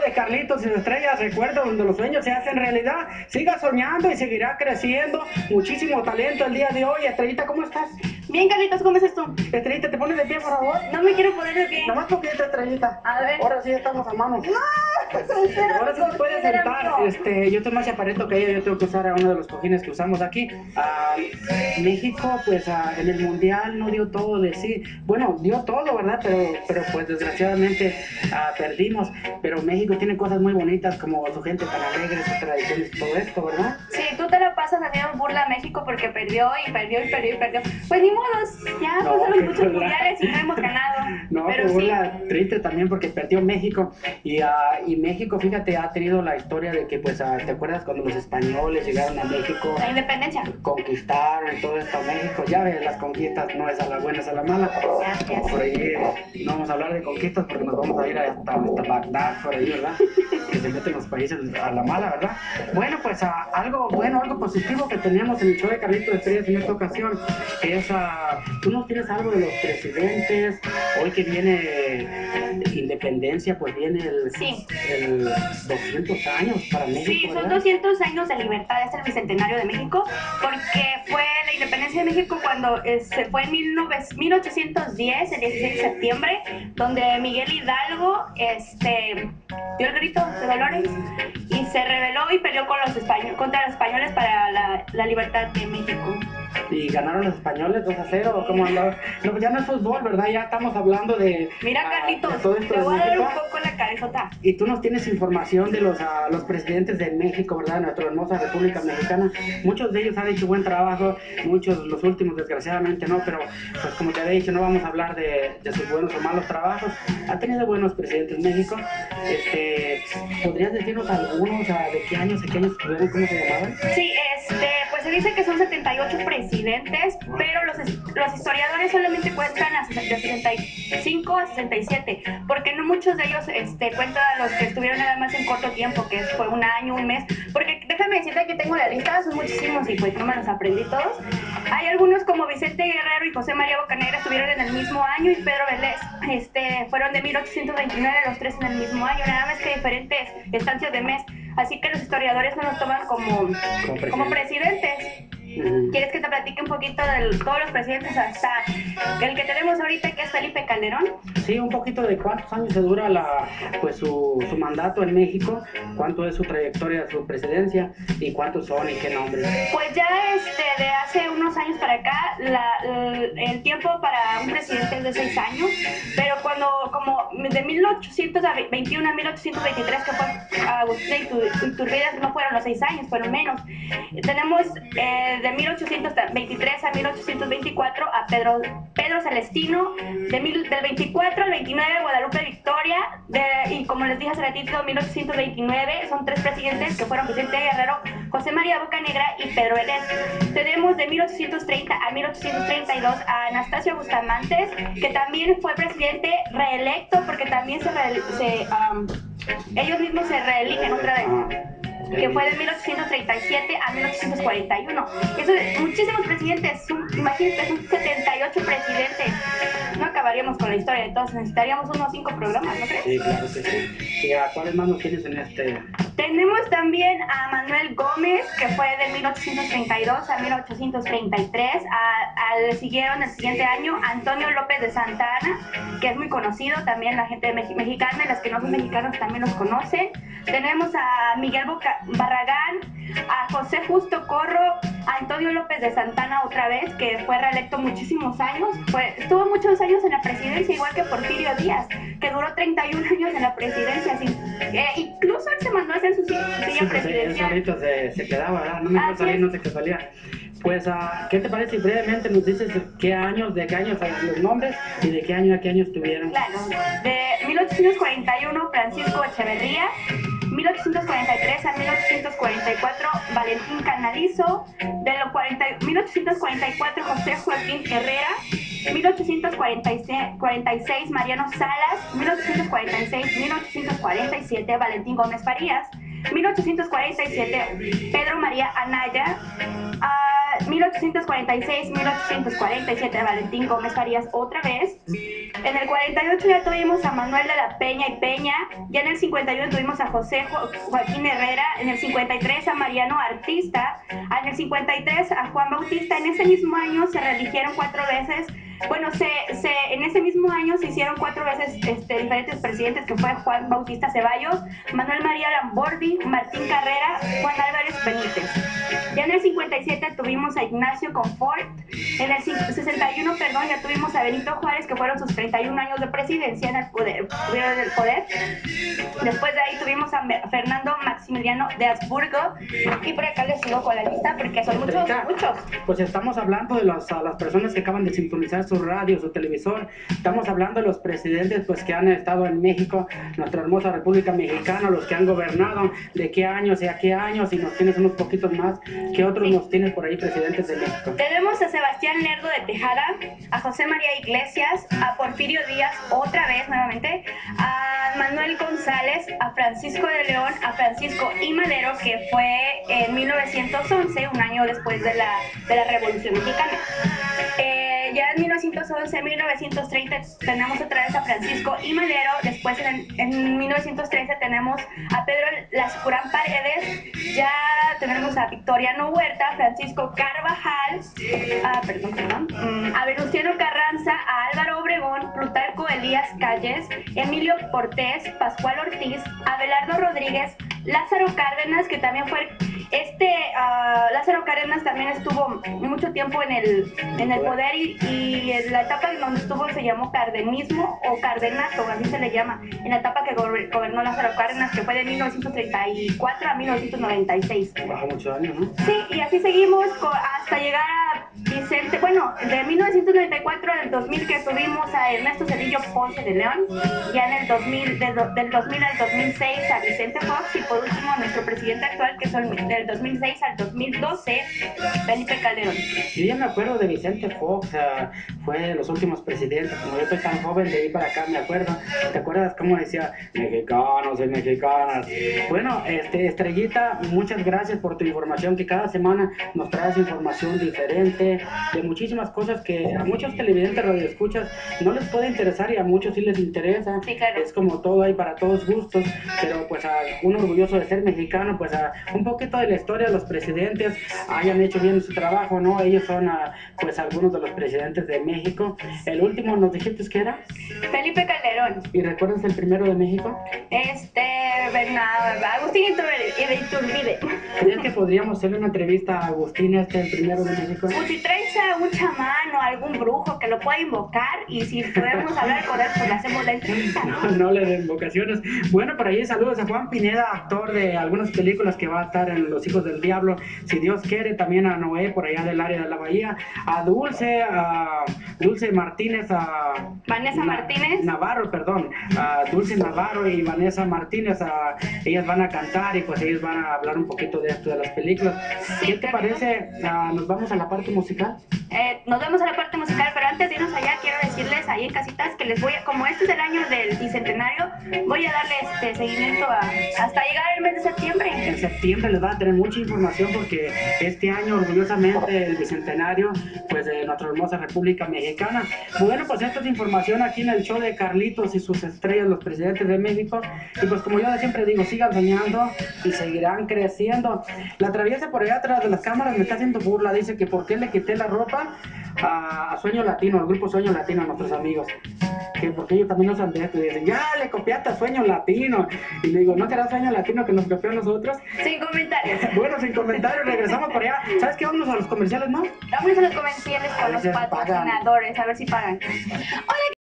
De Carlitos y sus estrellas, recuerda donde los sueños se hacen realidad. Siga soñando y seguirá creciendo. Muchísimo talento el día de hoy. Estrellita, ¿cómo estás? Bien, Carlitos, ¿cómo estás tú? Estrellita, ¿te pones de pie, por favor? No me quiero poner de pie. Nomás poquito, Estrellita. A ver. Ahora sí estamos a mano. No, Ahora sí se puede sentar. Yo estoy más chaparrito que ella. Yo tengo que usar a uno de los cojines que usamos aquí. México, pues en el mundial no dio todo de sí. Bueno, dio todo, ¿verdad? Pero pues desgraciadamente perdimos. Pero México tiene cosas muy bonitas como su gente tan alegre, sus tradiciones y todo esto, ¿verdad? Sí, tú te la pasas haciendo burla a México porque perdió y perdió y perdió y perdió. Pues ni modos, ya No, pasaron qué muchos burla. mundiales y no hemos ganado. No, pero fue sí. burla triste también porque perdió México y México, fíjate, ha tenido la historia de que, pues, ¿te acuerdas cuando los españoles llegaron a México? La independencia. Conquistaron y todo esto a México. Ya ves, las conquistas no es a las buenas, a la mala. Gracias. Por ahí no vamos a hablar de conquistas porque nos vamos a ir hasta Bagdad, por ahí, ¿verdad? Que se meten los países a la mala, ¿verdad? Bueno, pues algo bueno, algo positivo que tenemos en el show de Carlitos de Estrellas en esta ocasión es, tú nos tienes algo de los presidentes. Hoy que viene independencia, pues viene el 200 años para México. Sí, son ¿verdad? 200 años de libertad, es el bicentenario de México, porque fue la independencia de México cuando se fue en 1810, el 16 de septiembre, donde Miguel Hidalgo dio el grito de Dolores y se rebeló y peleó con contra los españoles para la libertad de México. Y ganaron los españoles 2-0, ¿cómo andaba? No, pues ya no es fútbol, ¿verdad? Ya estamos hablando de... Mira, Carlitos, de todo esto te de voy a dar un México. poco la cabezota. Y tú nos tienes información de los presidentes de México, ¿verdad? Nuestra hermosa República Mexicana. Muchos de ellos han hecho buen trabajo, muchos, los últimos desgraciadamente no, pero pues como te había dicho, no vamos a hablar de sus buenos o malos trabajos. Ha tenido buenos presidentes México. ¿Podrías decirnos algunos, de qué años estuvieron, cómo se llamaban? Sí, pues se dice que son 78 presidentes, pero los historiadores solamente cuentan de 65 a 67, porque no muchos de ellos cuentan a los que estuvieron nada más en corto tiempo, que fue un año, un mes, porque déjame decirte que tengo la lista, son muchísimos y pues no me los aprendí todos. Hay algunos como Vicente Guerrero y José María Bocanegra estuvieron en el mismo año y Pedro Vélez fueron de 1829 los tres en el mismo año, nada más que diferentes estancias de mes. Así que los historiadores no los toman como presidentes. ¿Quieres que te platique un poquito de todos los presidentes hasta el que tenemos ahorita, que es Felipe Calderón? Sí, un poquito de cuántos años se dura su mandato en México, cuánto es su trayectoria, su presidencia y cuántos son y qué nombres. Pues ya de hace unos años para acá, el tiempo para un presidente es de 6 años, pero como de 1821 a 1823, que fue Agustín Iturbide, no fueron los 6 años, fueron menos. Tenemos de 1823 a 1824 a Pedro Celestino, del 24 al 29 Guadalupe Victoria, y como les dije hace ratito, 1829 son 3 presidentes que fueron Vicente Guerrero, José María Bocanegra y Pedro Vélez. Tenemos de 1830 a 1832 a Anastasio Bustamantes, que también fue presidente reelecto, porque también ellos mismos se reeligen otra vez, que fue de 1837 a 1841. Muchísimos presidentes, imagínate, son 78 presidentes. No acabaríamos con la historia de todos, necesitaríamos unos 5 programas, ¿no crees? Sí, claro que sí. ¿Y a cuáles más nos tienes en este? Tenemos también a Manuel Gómez, que fue de 1832 a 1833. Le siguieron el siguiente año Antonio López de Santa Anna, que es muy conocido, también la gente mexicana y las que no son mexicanos también los conocen. Tenemos a Miguel Barragán, a José Justo Corro, a Antonio López de Santana otra vez, que fue reelecto muchísimos años, estuvo muchos años en la presidencia, igual que Porfirio Díaz, que duró 31 años en la presidencia, incluso él se mandó a hacer su silla presidencial. Él solito se quedaba, ¿verdad? No me acuerdo salir, no sé qué salía. Pues, ¿qué te parece si brevemente nos dices de qué años los nombres y de qué año a qué año estuvieron? Claro, de 1841 Francisco Echeverría, 1843 a 1844 Valentín Canalizo, de 1844 José Joaquín Herrera, 1846 Mariano Salas, 1846-1847 Valentín Gómez Farías, 1847 Pedro María Anaya, 1846, 1847 Valentín Gómez Farías otra vez. En el 48 ya tuvimos a Manuel de la Peña y Peña. Ya en el 51 tuvimos a José Joaquín Herrera. En el 53 a Mariano Artista. En el 53 a Juan Bautista. En ese mismo año se reeligieron 4 veces. Bueno, en ese mismo año se hicieron 4 veces diferentes presidentes, que fue Juan Bautista Ceballos, Manuel María Lambordi, Martín Carrera, Juan Álvarez Benítez. Ya en el 57 tuvimos a Ignacio Confort. En el 61, perdón, ya tuvimos a Benito Juárez, que fueron sus 31 años de presidencia en el poder. Después de ahí tuvimos a Fernando Maximiliano de Habsburgo. Y por acá les sigo con la lista porque son muchos. Pues estamos hablando de las personas que acaban de sintonizar su radio, su televisor. Estamos hablando de los presidentes pues que han estado en México, nuestra hermosa República Mexicana, los que han gobernado, de qué años y a qué años, y nos tienes unos poquitos más. ¿Qué otros nos tienes por ahí presidentes de México? Tenemos a Sebastián Lerdo de Tejada, a José María Iglesias, a Porfirio Díaz otra vez nuevamente, a Manuel González, a Francisco de León, a Francisco I. Madero, que fue en 1911, un año después de la Revolución Mexicana. Ya en 1911, 1930 tenemos otra vez a Francisco I. Madero. Después en 1913 tenemos a Pedro Lascurán Paredes. Ya tenemos a Victoriano Huerta, Francisco Carvajal, a Venustiano Carranza, a Álvaro Obregón, Plutarco Elías Calles, Emilio Portés, Pascual Ortiz, Abelardo Rodríguez, Lázaro Cárdenas, que también fue Lázaro Cárdenas también estuvo mucho tiempo en el poder y en la etapa en donde estuvo se llamó cardenismo o cardenato, así se le llama, en la etapa que gobernó Lázaro Cárdenas, que fue de 1934 a 1996. Bajo muchos años, ¿no? Sí, y así seguimos hasta llegar a Vicente, bueno, de 1994 al 2000 que tuvimos a Ernesto Zedillo Ponce de León, ya en el 2000, del 2000 al 2006 a Vicente Fox, y por último nuestro presidente actual, que son del 2006 al 2012, Felipe Calderón. Yo ya me acuerdo de Vicente Fox, fue de los últimos presidentes. Como yo estoy tan joven, de ahí para acá me acuerdo. ¿Te acuerdas cómo decía mexicanos y mexicanas? Bueno, Estrellita, muchas gracias por tu información, que cada semana nos traes información diferente de muchísimas cosas que a muchos televidentes radioescuchas no les puede interesar y a muchos sí les interesa. Sí, claro. Es como todo, hay para todos gustos, pero pues uno orgulloso de ser mexicano, pues un poquito de la historia de los presidentes hayan hecho bien su trabajo, ¿no? Ellos son pues algunos de los presidentes de México. El último nos dijiste que era Felipe Calderón. ¿Y recuerdas el primero de México? Agustín Iturbide. ¿Crees que podríamos hacerle una entrevista a Agustín, el primero de México? Pues si traes a un chamán o algún brujo que lo pueda invocar, y si podemos hablar con él, pues le hacemos la entrevista, ¿no? No le den invocaciones. Bueno, por ahí saludos a Juan Pineda, actor de algunas películas que va a estar en Los Hijos del Diablo, si Dios quiere. También a Noé, por allá del área de la Bahía, a Dulce Martínez, a Vanessa Martínez Navarro, perdón, a Dulce Navarro y Vanessa Martínez, ellas van a cantar y pues ellos van a hablar un poquito de esto de las películas. Sí, ¿Qué te parece? ¿Nos vamos a la parte musical? Nos vamos a la parte musical, pero antes de irnos allá quiero decirles ahí en casitas que les voy a, como este es el año del bicentenario, voy a darle seguimiento hasta llegar el mes de septiembre. En septiembre les van a tener mucha información porque este año orgullosamente el bicentenario pues de nuestra hermosa República Mexicana. Bueno, pues esta es información aquí en el show de Carlitos y sus estrellas, los presidentes de México. Y pues como yo siempre digo, sigan soñando y seguirán creciendo. La traviesa por allá atrás de las cámaras me está haciendo burla, dice que por qué le quité la ropa a Sueño Latino, al grupo Sueño Latino, a nuestros amigos, que porque ellos también usan de esto y dicen, ya le copiaste a Sueño Latino, y le digo, ¿no será Sueño Latino que nos copió a nosotros? Sin comentarios. Bueno, sin comentarios, regresamos por allá. ¿Sabes qué? Vámonos a los comerciales, ¿no? Vámonos a los comerciales con los patrocinadores, a ver si pagan. Hola.